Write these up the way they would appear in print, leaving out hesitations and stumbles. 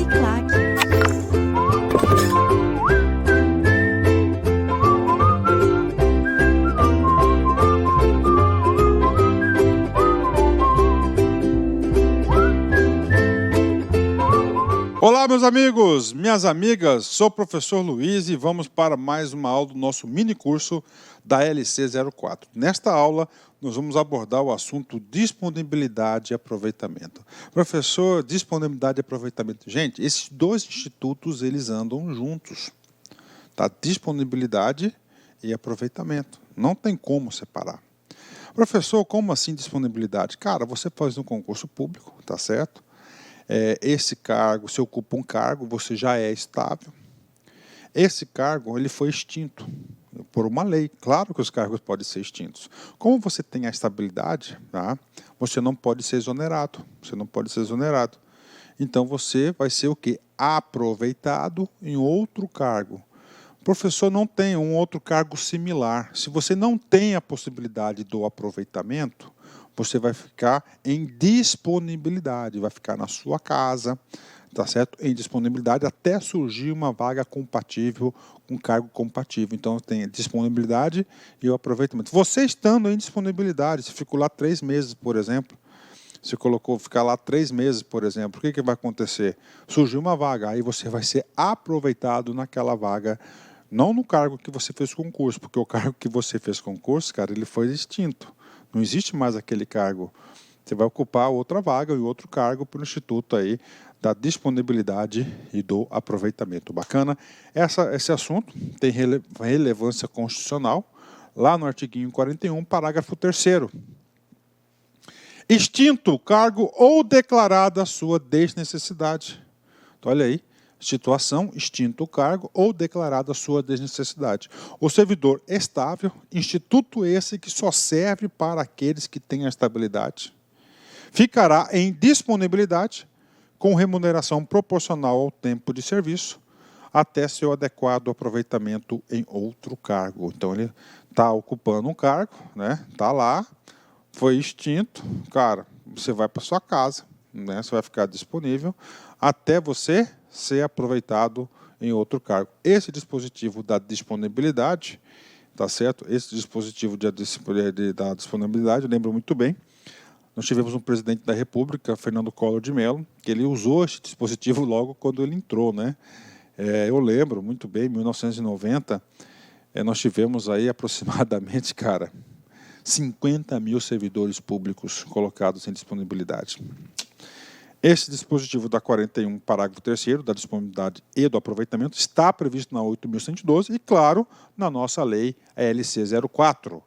Uniclac. Olá, meus amigos, minhas amigas, sou o professor Luiz e vamos para mais uma aula do nosso mini curso da LC04. Nesta aula, nós vamos abordar o assunto disponibilidade e aproveitamento. Professor, disponibilidade e aproveitamento. Gente, esses dois institutos, eles andam juntos. Tá? Disponibilidade e aproveitamento. Não tem como separar. Professor, como assim disponibilidade? Cara, você faz um concurso público, tá certo? Esse cargo, se ocupa um cargo, você já é estável. Esse cargo ele foi extinto por uma lei. Claro que os cargos podem ser extintos. Como você tem a estabilidade, tá? Você não pode ser exonerado. Você não pode ser exonerado. Então você vai ser o quê? Aproveitado em outro cargo. O professor não tem um outro cargo similar. Se você não tem a possibilidade do aproveitamento, você vai ficar em disponibilidade, vai ficar na sua casa, tá certo? Em disponibilidade até surgir uma vaga compatível, um cargo compatível. Então tem a disponibilidade e o aproveitamento. Você estando em disponibilidade, se ficou lá 3 meses, por exemplo, você colocou ficar lá 3 meses, por exemplo, o que vai acontecer? Surgiu uma vaga, aí você vai ser aproveitado naquela vaga, não no cargo que você fez concurso, porque o cargo que você fez concurso, cara, ele foi extinto. Não existe mais aquele cargo. Você vai ocupar outra vaga e outro cargo para o Instituto aí da disponibilidade e do aproveitamento. Bacana? Esse assunto tem relevância constitucional, lá no artiguinho 41, parágrafo 3º. Extinto o cargo ou declarada a sua desnecessidade. Então, olha aí. Situação, extinto o cargo ou declarada a sua desnecessidade. O servidor estável, instituto esse que só serve para aqueles que têm a estabilidade, ficará em disponibilidade com remuneração proporcional ao tempo de serviço até seu adequado aproveitamento em outro cargo. Então ele está ocupando um cargo, né? Está lá, foi extinto, cara, você vai para sua casa, né? Você vai ficar disponível até você ser aproveitado em outro cargo. Esse dispositivo da disponibilidade, tá certo? Esse dispositivo da disponibilidade, eu lembro muito bem, nós tivemos um presidente da República, Fernando Collor de Mello, que ele usou esse dispositivo logo quando ele entrou, né? Eu lembro muito bem, em 1990, nós tivemos aí aproximadamente, cara, 50 mil servidores públicos colocados em disponibilidade. Esse dispositivo da 41, parágrafo 3º, da disponibilidade e do aproveitamento, está previsto na 8.112 e, claro, na nossa lei LC04.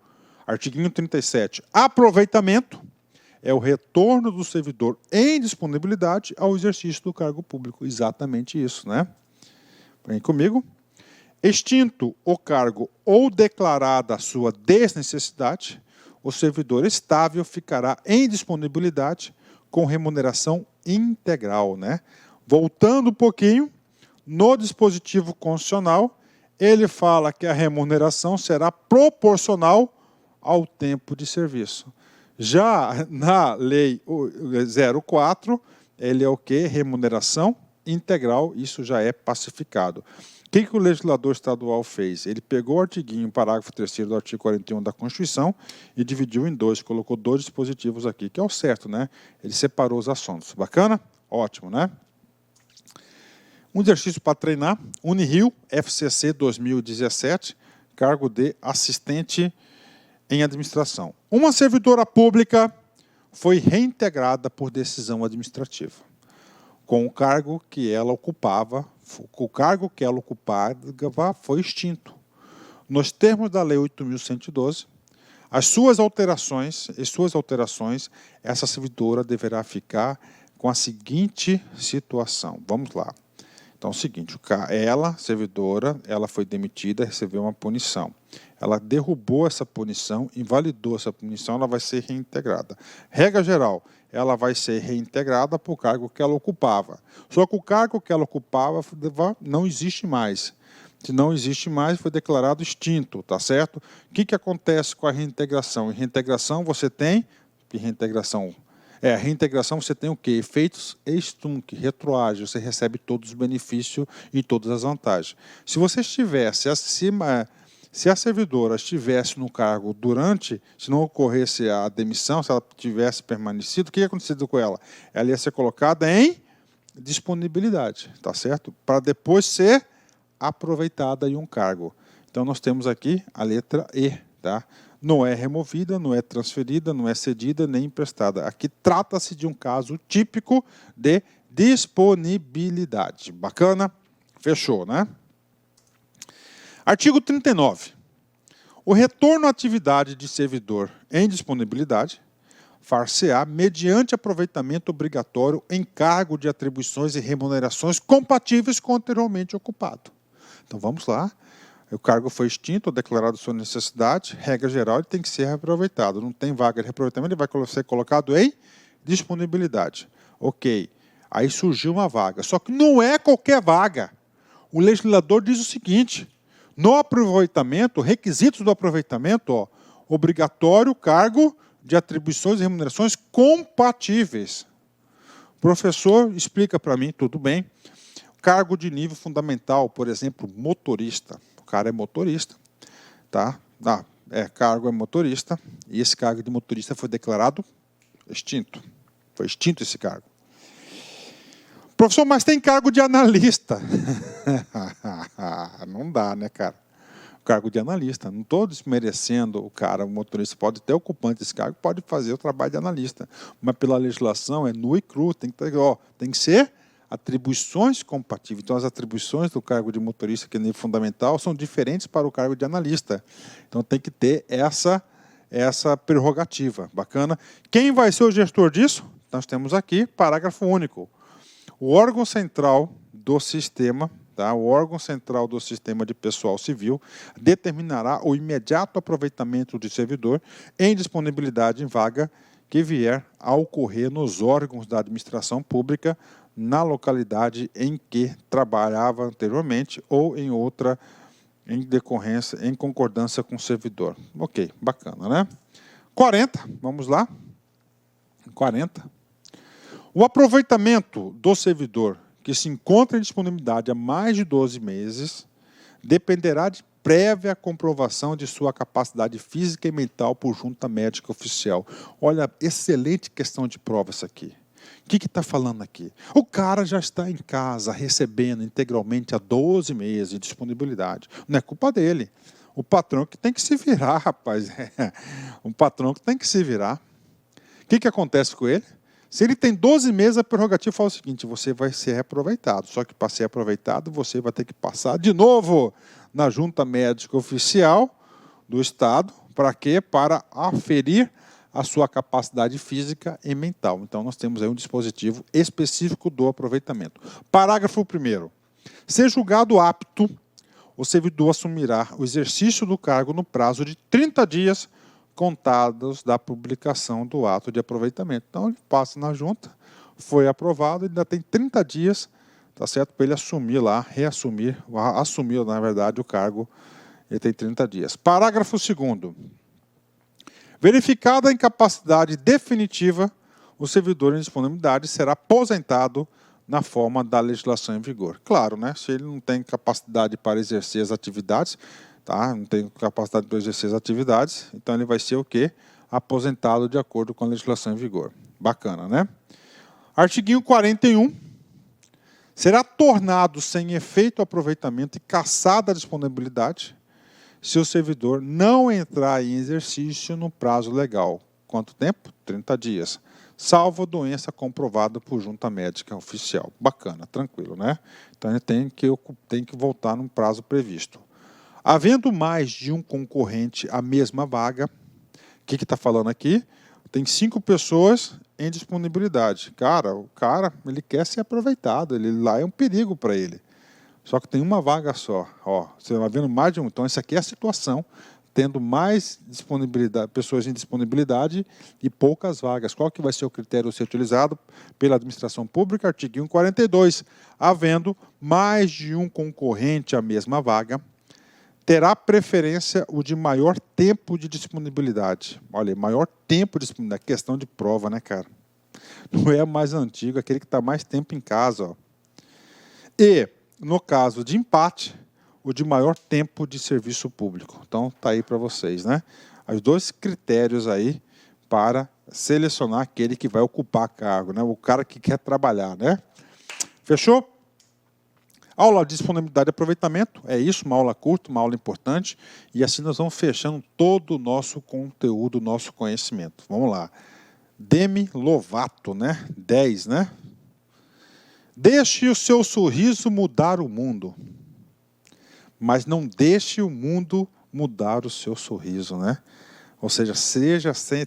Artiguinho 37. Aproveitamento é o retorno do servidor em disponibilidade ao exercício do cargo público. Exatamente isso, né? Vem comigo. Extinto o cargo ou declarada a sua desnecessidade, o servidor estável ficará em disponibilidade com remuneração integral, né? Voltando um pouquinho, no dispositivo constitucional, ele fala que a remuneração será proporcional ao tempo de serviço. Já na lei 04, ele é o quê? Remuneração integral, isso já é pacificado. O que o legislador estadual fez? Ele pegou o artiguinho, parágrafo 3º do artigo 41 da Constituição e dividiu em 2, colocou 2 dispositivos aqui, que é o certo, né? Ele separou os assuntos. Bacana? Ótimo, né? Um exercício para treinar, Unirio, FCC 2017, cargo de assistente em administração. Uma servidora pública foi reintegrada por decisão administrativa, com o cargo que ela ocupava. O cargo que ela ocupava foi extinto. Nos termos da Lei 8.112, as suas alterações, essa servidora deverá ficar com a seguinte situação. Vamos lá. Então, é o seguinte, ela, servidora, ela foi demitida, recebeu uma punição. Ela derrubou essa punição, invalidou essa punição, ela vai ser reintegrada. Regra geral, ela vai ser reintegrada para o cargo que ela ocupava. Só que o cargo que ela ocupava não existe mais. Se não existe mais, foi declarado extinto, tá certo? O que acontece com a reintegração? Em reintegração você tem, que reintegração A reintegração você tem o quê? Efeitos ex-tunc, retroágil, você recebe todos os benefícios e todas as vantagens. Se você estivesse acima, se a servidora estivesse no cargo durante, se não ocorresse a demissão, se ela tivesse permanecido, o que ia acontecer com ela? Ela ia ser colocada em disponibilidade, tá certo? Para depois ser aproveitada em um cargo. Então nós temos aqui a letra E, tá? Não é removida, não é transferida, não é cedida, nem emprestada. Aqui trata-se de um caso típico de disponibilidade. Bacana? Fechou, né? Artigo 39. O retorno à atividade de servidor em disponibilidade far-se-á mediante aproveitamento obrigatório em cargo de atribuições e remunerações compatíveis com o anteriormente ocupado. Então vamos lá. O cargo foi extinto ou declarado sua necessidade, regra geral, ele tem que ser reaproveitado. Não tem vaga de reaproveitamento, ele vai ser colocado em disponibilidade. Ok. Aí surgiu uma vaga. Só que não é qualquer vaga. O legislador diz o seguinte: no aproveitamento, requisitos do aproveitamento, obrigatório cargo de atribuições e remunerações compatíveis. O professor explica para mim, tudo bem. Cargo de nível fundamental, por exemplo, motorista. O cara é motorista, tá? Cargo é motorista, e esse cargo de motorista foi declarado extinto. Foi extinto esse cargo. Professor, mas tem cargo de analista. Não dá, né, cara? Cargo de analista. Não estou desmerecendo o cara, o motorista pode ter ocupante desse cargo, pode fazer o trabalho de analista. Mas pela legislação é nu e cru, tem que ser atribuições compatíveis. Então as atribuições do cargo de motorista, que é nível fundamental, são diferentes para o cargo de analista. Então tem que ter essa prerrogativa. Bacana. Quem vai ser o gestor disso? Nós temos aqui, parágrafo único. O órgão central do sistema, o órgão central do sistema de pessoal civil determinará o imediato aproveitamento do servidor em disponibilidade em vaga que vier a ocorrer nos órgãos da administração pública na localidade em que trabalhava anteriormente ou em outra em decorrência, em concordância com o servidor. Ok, bacana, né? 40, vamos lá. 40. O aproveitamento do servidor que se encontra em disponibilidade há mais de 12 meses dependerá de prévia comprovação de sua capacidade física e mental por junta médica oficial. Olha, excelente questão de prova essa aqui. O que está falando aqui? O cara já está em casa recebendo integralmente há 12 meses de disponibilidade. Não é culpa dele. O patrão que tem que se virar, rapaz. O patrão que tem que se virar. O que acontece com ele? Se ele tem 12 meses, a prerrogativa fala o seguinte: você vai ser reaproveitado. Só que para ser aproveitado, você vai ter que passar de novo na junta médica oficial do Estado. Para quê? Para aferir a sua capacidade física e mental. Então, nós temos aí um dispositivo específico do aproveitamento. Parágrafo 1º. Se julgado apto, o servidor assumirá o exercício do cargo no prazo de 30 dias contados da publicação do ato de aproveitamento. Então, ele passa na junta, foi aprovado, ele ainda tem 30 dias, tá certo, para ele assumir lá, assumir, na verdade, o cargo, ele tem 30 dias. Parágrafo 2º. Verificada a incapacidade definitiva, o servidor em disponibilidade será aposentado na forma da legislação em vigor. Claro, né? Se ele não tem capacidade para exercer as atividades, não tem capacidade para exercer as atividades, então ele vai ser o quê? Aposentado de acordo com a legislação em vigor. Bacana, né? Artiguinho 41. Será tornado sem efeito o aproveitamento e cassada a disponibilidade se o servidor não entrar em exercício no prazo legal. Quanto tempo? 30 dias. Salvo doença comprovada por junta médica oficial. Bacana, tranquilo, né? Então, ele tem que voltar no prazo previsto. Havendo mais de um concorrente à mesma vaga, o que está falando aqui? Tem 5 pessoas em disponibilidade. O cara ele quer ser aproveitado, ele lá é um perigo para ele. Só que tem uma vaga só. Você vai vendo mais de um. Então, essa aqui é a situação, tendo mais disponibilidade, pessoas em disponibilidade e poucas vagas. Qual que vai ser o critério a ser utilizado pela administração pública? Artigo 42. Havendo mais de um concorrente à mesma vaga, terá preferência o de maior tempo de disponibilidade. Olha, maior tempo de disponibilidade. Questão de prova, né, cara? Não é mais antigo, aquele que está mais tempo em casa. Ó. E, no caso de empate, o de maior tempo de serviço público. Então, está aí para vocês, né? Os dois critérios aí para selecionar aquele que vai ocupar cargo, né? O cara que quer trabalhar, né? Fechou? Aula de disponibilidade e aproveitamento, é isso, uma aula curta, uma aula importante, e assim nós vamos fechando todo o nosso conteúdo, nosso conhecimento. Vamos lá. Demi Lovato, né? 10, né? Deixe o seu sorriso mudar o mundo, mas não deixe o mundo mudar o seu sorriso, né? Ou seja,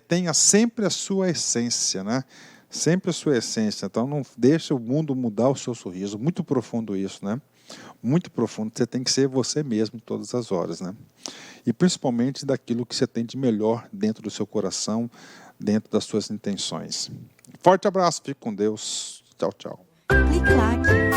tenha sempre a sua essência, né? Sempre a sua essência. Então, não deixe o mundo mudar o seu sorriso. Muito profundo isso, né? Muito profundo. Você tem que ser você mesmo todas as horas, né? E principalmente daquilo que você tem de melhor dentro do seu coração, dentro das suas intenções. Forte abraço, fique com Deus. Tchau, tchau. Clique like.